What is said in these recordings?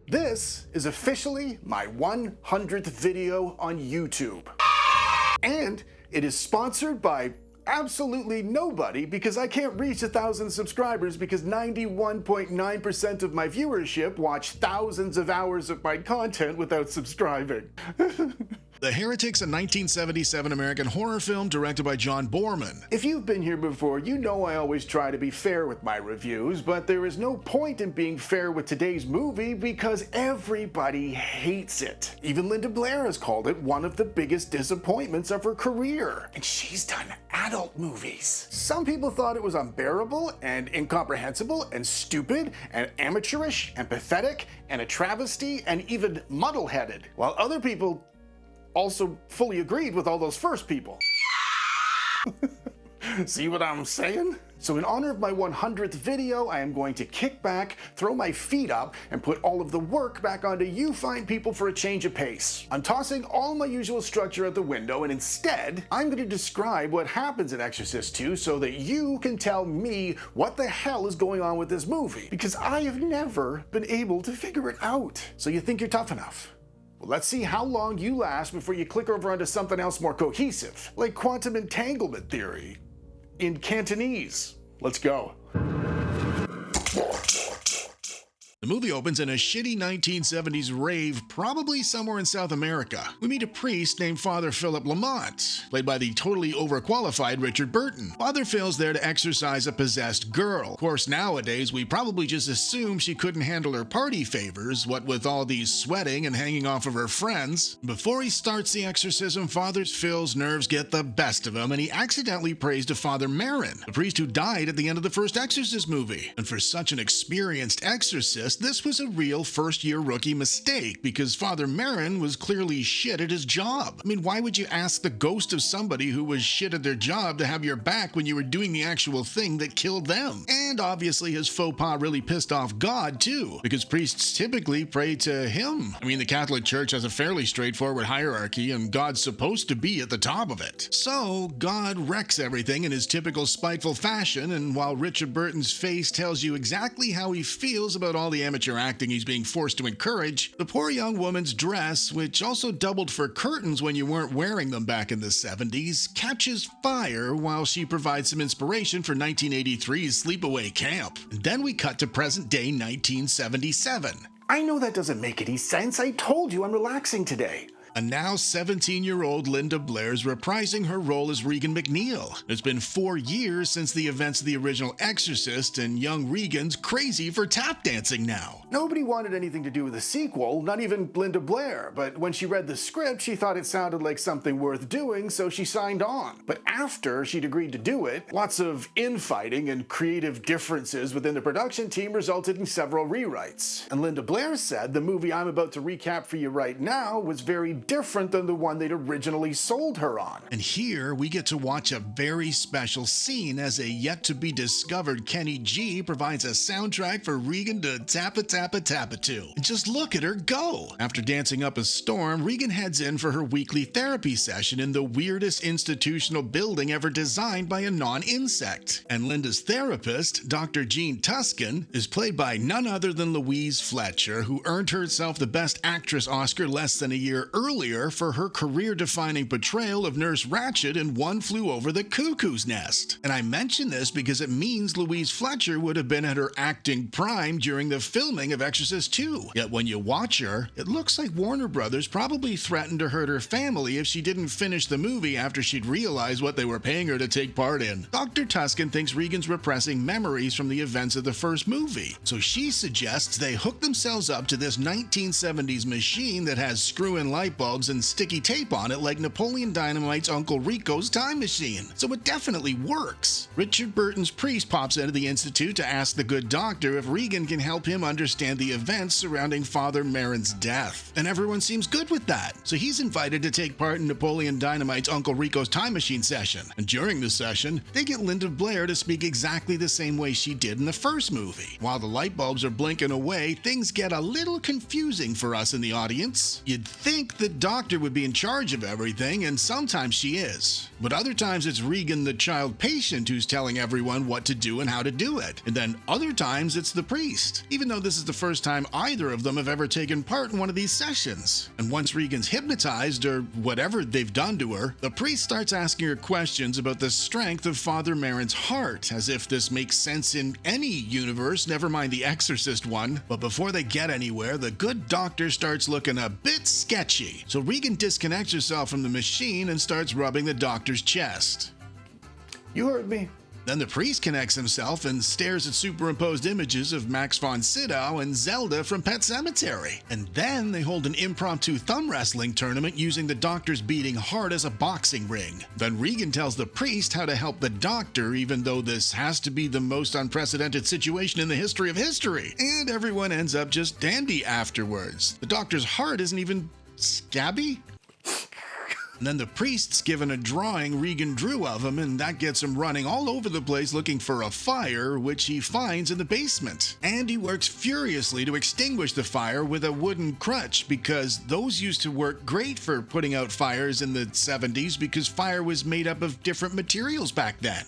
This is officially my 100th video on YouTube. And it is sponsored by absolutely nobody because I can't reach 1,000 subscribers because 91.9% of my viewership watch thousands of hours of my content without subscribing. The Heretic's a 1977 American horror film directed by John Boorman. If you've been here before, you know I always try to be fair with my reviews, but there is no point in being fair with today's movie because everybody hates it. Even Linda Blair has called it one of the biggest disappointments of her career. And she's done adult movies. Some people thought it was unbearable and incomprehensible and stupid and amateurish and pathetic and a travesty and even muddle-headed, while other people also fully agreed with all those first people. See what I'm saying? So in honor of my 100th video, I am going to kick back, throw my feet up, and put all of the work back onto you fine people for a change of pace. I'm tossing all my usual structure out the window, and instead, I'm going to describe what happens in Exorcist 2 so that you can tell me what the hell is going on with this movie. Because I have never been able to figure it out. So you think you're tough enough? Well, let's see how long you last before you click over onto something else more cohesive, like quantum entanglement theory in Cantonese. Let's go. The movie opens in a shitty 1970s rave, probably somewhere in South America. We meet a priest named Father Philip Lamont, played by the totally overqualified Richard Burton. Father Phil's there to exorcise a possessed girl. Of course, nowadays, we probably just assume she couldn't handle her party favors, what with all these sweating and hanging off of her friends. Before he starts the exorcism, Father Phil's nerves get the best of him, and he accidentally prays to Father Merrin, the priest who died at the end of the first Exorcist movie. And for such an experienced exorcist, this was a real first-year rookie mistake because Father Merrin was clearly shit at his job. I mean, why would you ask the ghost of somebody who was shit at their job to have your back when you were doing the actual thing that killed them? And obviously his faux pas really pissed off God too, because priests typically pray to him. I mean, the Catholic Church has a fairly straightforward hierarchy and God's supposed to be at the top of it. So God wrecks everything in his typical spiteful fashion, and while Richard Burton's face tells you exactly how he feels about all the amateur acting he's being forced to encourage, the poor young woman's dress, which also doubled for curtains when you weren't wearing them back in the 70s, catches fire while she provides some inspiration for 1983's Sleepaway Camp. And then we cut to present-day 1977. I know that doesn't make any sense. I told you I'm relaxing today. A now 17-year-old Linda Blair's reprising her role as Regan McNeil. It's been 4 years since the events of the original Exorcist, and young Regan's crazy for tap dancing now. Nobody wanted anything to do with the sequel, not even Linda Blair, but when she read the script, she thought it sounded like something worth doing, so she signed on. But after she'd agreed to do it, lots of infighting and creative differences within the production team resulted in several rewrites. And Linda Blair said the movie I'm about to recap for you right now was very different than the one they'd originally sold her on. And here we get to watch a very special scene as a yet-to-be-discovered Kenny G provides a soundtrack for Regan to tappa-tappa-tappa to. And just look at her go! After dancing up a storm, Regan heads in for her weekly therapy session in the weirdest institutional building ever designed by a non-insect. And Linda's therapist, Dr. Jean Tuscan, is played by none other than Louise Fletcher, who earned herself the Best Actress Oscar less than a year earlier for her career-defining portrayal of Nurse Ratched in One Flew Over the Cuckoo's Nest. And I mention this because it means Louise Fletcher would have been at her acting prime during the filming of Exorcist 2. Yet when you watch her, it looks like Warner Brothers probably threatened to hurt her family if she didn't finish the movie after she'd realized what they were paying her to take part in. Dr. Tuscan thinks Regan's repressing memories from the events of the first movie, so she suggests they hook themselves up to this 1970s machine that has screw-in light bulbs and sticky tape on it like Napoleon Dynamite's Uncle Rico's time machine. So it definitely works. Richard Burton's priest pops into the institute to ask the good doctor if Regan can help him understand the events surrounding Father Merrin's death. And everyone seems good with that. So he's invited to take part in Napoleon Dynamite's Uncle Rico's time machine session. And during the session, they get Linda Blair to speak exactly the same way she did in the first movie. While the light bulbs are blinking away, things get a little confusing for us in the audience. You'd think the the doctor would be in charge of everything, and sometimes she is. But other times it's Regan, the child patient, who's telling everyone what to do and how to do it. And then other times it's the priest, even though this is the first time either of them have ever taken part in one of these sessions. And once Regan's hypnotized, or whatever they've done to her, the priest starts asking her questions about the strength of Father Merrin's heart, as if this makes sense in any universe, never mind the Exorcist one. But before they get anywhere, the good doctor starts looking a bit sketchy. So Regan disconnects herself from the machine and starts rubbing the doctor's chest. You heard me. Then the priest connects himself and stares at superimposed images of Max von Sydow and Zelda from Pet Sematary. And then they hold an impromptu thumb wrestling tournament using the doctor's beating heart as a boxing ring. Then Regan tells the priest how to help the doctor, even though this has to be the most unprecedented situation in the history of history. And everyone ends up just dandy afterwards. The doctor's heart isn't even scabby? And then the priest's given a drawing Regan drew of him, and that gets him running all over the place looking for a fire, which he finds in the basement. And he works furiously to extinguish the fire with a wooden crutch, because those used to work great for putting out fires in the 70s, because fire was made up of different materials back then.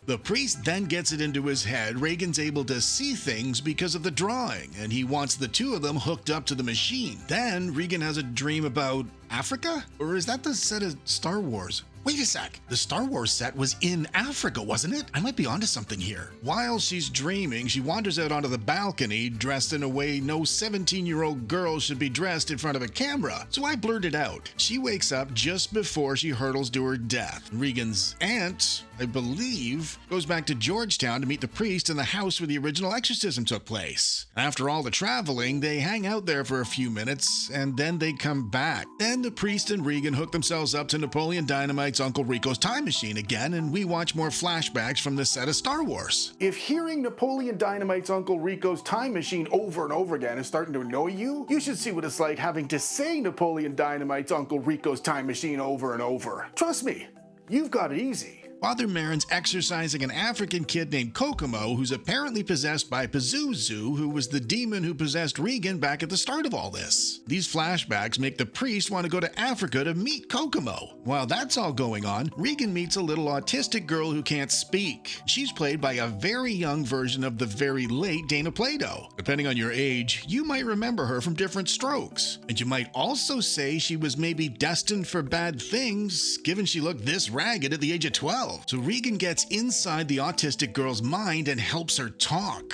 The priest then gets it into his head Regan's able to see things because of the drawing, and he wants the two of them hooked up to the machine. Then Regan has a dream about Africa? Or is that the set of Star Wars? Wait a sec, the Star Wars set was in Africa, wasn't it? I might be onto something here. While she's dreaming, she wanders out onto the balcony, dressed in a way no 17-year-old girl should be dressed in front of a camera. So I blurted out. She wakes up just before she hurtles to her death. Regan's aunt, I believe, goes back to Georgetown to meet the priest in the house where the original exorcism took place. After all the traveling, they hang out there for a few minutes, and then they come back. Then the priest and Regan hook themselves up to Napoleon Dynamite's Uncle Rico's time machine again, and we watch more flashbacks from the set of Star Wars. If hearing Napoleon Dynamite's Uncle Rico's time machine over and over again is starting to annoy you, you should see what it's like having to say Napoleon Dynamite's Uncle Rico's time machine over and over. Trust me, you've got it easy. Father Merrin's exorcising an African kid named Kokomo, who's apparently possessed by Pazuzu, who was the demon who possessed Regan back at the start of all this. These flashbacks make the priest want to go to Africa to meet Kokomo. While that's all going on, Regan meets a little autistic girl who can't speak. She's played by a very young version of the very late Dana Plato. Depending on your age, you might remember her from Different Strokes. And you might also say she was maybe destined for bad things, given she looked this ragged at the age of 12. So Regan gets inside the autistic girl's mind and helps her talk.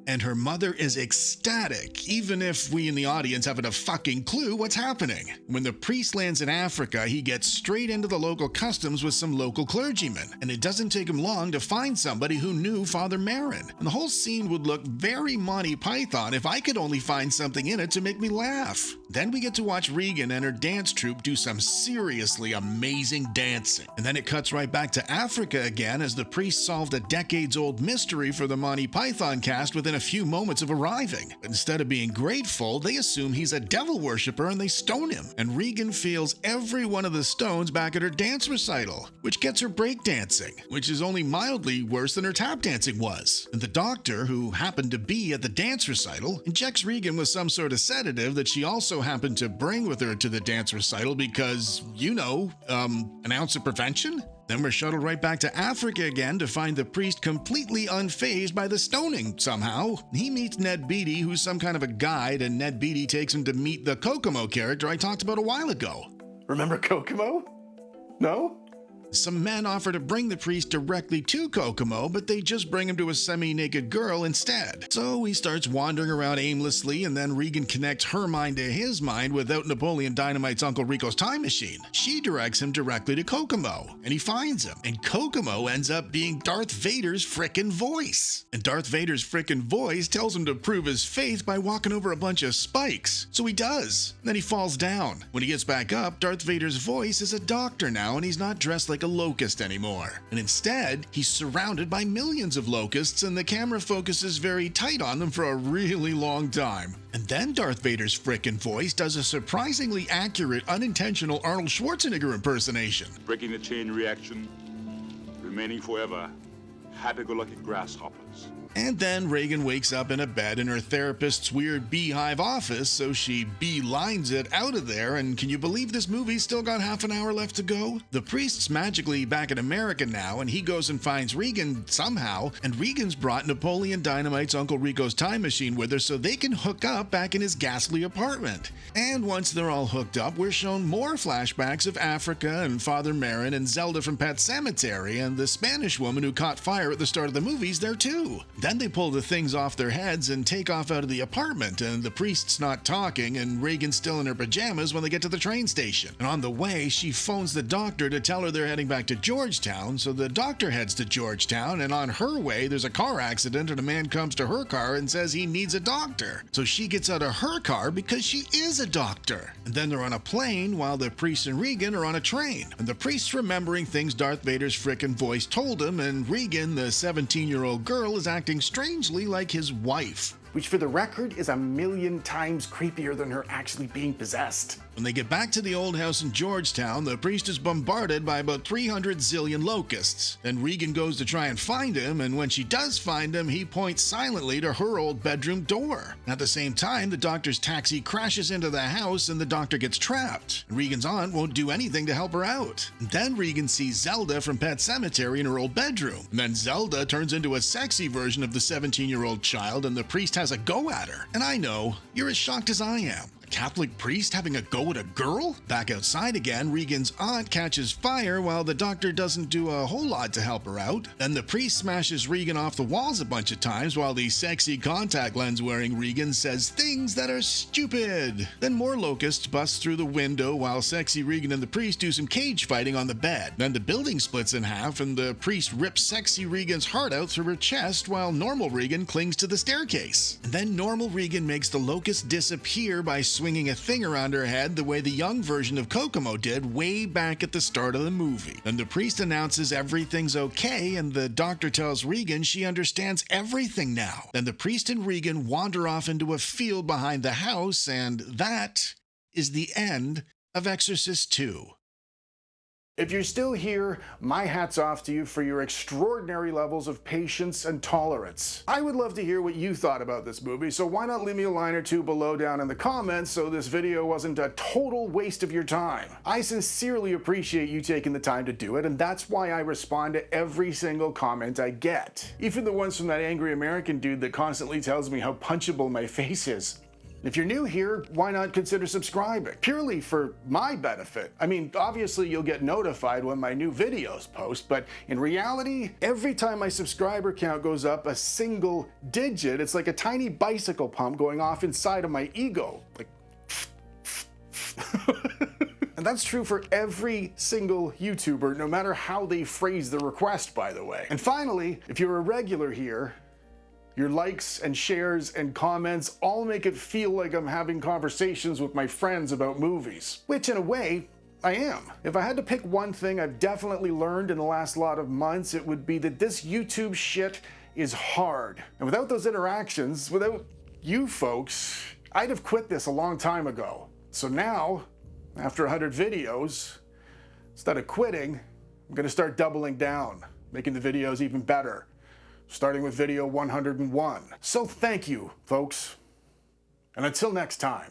And her mother is ecstatic, even if we in the audience haven't a fucking clue what's happening. When the priest lands in Africa, he gets straight into the local customs with some local clergymen, and it doesn't take him long to find somebody who knew Father Merrin. And the whole scene would look very Monty Python if I could only find something in it to make me laugh. Then we get to watch Regan and her dance troupe do some seriously amazing dancing. And then it cuts right back to Africa again as the priest solved a decades-old mystery for the Monty Python cast within a few moments of arriving. But instead of being grateful, they assume he's a devil worshiper and they stone him. And Regan feels every one of the stones back at her dance recital, which gets her breakdancing, which is only mildly worse than her tap dancing was. And the doctor, who happened to be at the dance recital, injects Regan with some sort of sedative that she also happened to bring with her to the dance recital because, you know, an ounce of prevention? Then we're shuttled right back to Africa again to find the priest completely unfazed by the stoning somehow. He meets Ned Beatty, who's some kind of a guide, and Ned Beatty takes him to meet the Kokomo character I talked about a while ago. Remember Kokomo? No? Some men offer to bring the priest directly to Kokomo, but they just bring him to a semi-naked girl instead. So he starts wandering around aimlessly, and then Regan connects her mind to his mind without Napoleon Dynamite's Uncle Rico's time machine. She directs him directly to Kokomo, and he finds him. And Kokomo ends up being Darth Vader's frickin' voice. And Darth Vader's frickin' voice tells him to prove his faith by walking over a bunch of spikes. So he does. Then he falls down. When he gets back up, Darth Vader's voice is a doctor now, and he's not dressed like a locust anymore. And instead, he's surrounded by millions of locusts, and the camera focuses very tight on them for a really long time. And then Darth Vader's frickin' voice does a surprisingly accurate, unintentional Arnold Schwarzenegger impersonation. Breaking the chain reaction, remaining forever, happy-go-lucky grasshoppers. And then Reagan wakes up in a bed in her therapist's weird beehive office, so she beelines it out of there, and can you believe this movie's still got half an hour left to go? The priest's magically back in America now, and he goes and finds Regan somehow, and Regan's brought Napoleon Dynamite's Uncle Rico's time machine with her so they can hook up back in his ghastly apartment. And once they're all hooked up, we're shown more flashbacks of Africa and Father Marin and Zelda from Pet Sematary, and the Spanish woman who caught fire at the start of the movie's there too. Then they pull the things off their heads and take off out of the apartment, and the priest's not talking, and Regan's still in her pajamas when they get to the train station. And on the way, she phones the doctor to tell her they're heading back to Georgetown, so the doctor heads to Georgetown, and on her way, there's a car accident, and a man comes to her car and says he needs a doctor. So she gets out of her car because she is a doctor. And then they're on a plane while the priest and Regan are on a train. And the priest's remembering things Darth Vader's frickin' voice told him, and Regan, the 17-year-old girl, is acting strangely like his wife. Which for the record is 1,000,000 times creepier than her actually being possessed. When they get back to the old house in Georgetown, the priest is bombarded by about 300 zillion locusts. Then Regan goes to try and find him, and when she does find him, he points silently to her old bedroom door. At the same time, the doctor's taxi crashes into the house and the doctor gets trapped. Regan's aunt won't do anything to help her out. Then Regan sees Zelda from Pet Sematary in her old bedroom. And then Zelda turns into a sexy version of the 17-year-old child, and the priest has a go at her. And I know, you're as shocked as I am. Catholic priest having a go at a girl? Back outside again, Regan's aunt catches fire while the doctor doesn't do a whole lot to help her out. Then the priest smashes Regan off the walls a bunch of times while the sexy contact lens wearing Regan says things that are stupid. Then more locusts bust through the window while sexy Regan and the priest do some cage fighting on the bed. Then the building splits in half and the priest rips sexy Regan's heart out through her chest while normal Regan clings to the staircase. And then normal Regan makes the locust disappear by swinging a thing around her head the way the young version of Kokomo did way back at the start of the movie. Then the priest announces everything's okay, and the doctor tells Regan she understands everything now. Then the priest and Regan wander off into a field behind the house, and that is the end of Exorcist 2. If you're still here, my hat's off to you for your extraordinary levels of patience and tolerance. I would love to hear what you thought about this movie, so why not leave me a line or two below down in the comments so this video wasn't a total waste of your time. I sincerely appreciate you taking the time to do it, and that's why I respond to every single comment I get. Even the ones from that angry American dude that constantly tells me how punchable my face is. If you're new here, why not consider subscribing? Purely for my benefit. I mean, obviously you'll get notified when my new videos post, but in reality, every time my subscriber count goes up a single digit, it's like a tiny bicycle pump going off inside of my ego. Like, and that's true for every single YouTuber, no matter how they phrase the request, by the way. And finally, if you're a regular here, your likes and shares and comments all make it feel like I'm having conversations with my friends about movies. Which, in a way, I am. If I had to pick one thing I've definitely learned in the last lot of months, it would be that this YouTube shit is hard. And without those interactions, without you folks, I'd have quit this a long time ago. So now, after 100 videos, instead of quitting, I'm gonna start doubling down, making the videos even better. Starting with video 101. So thank you, folks. And until next time.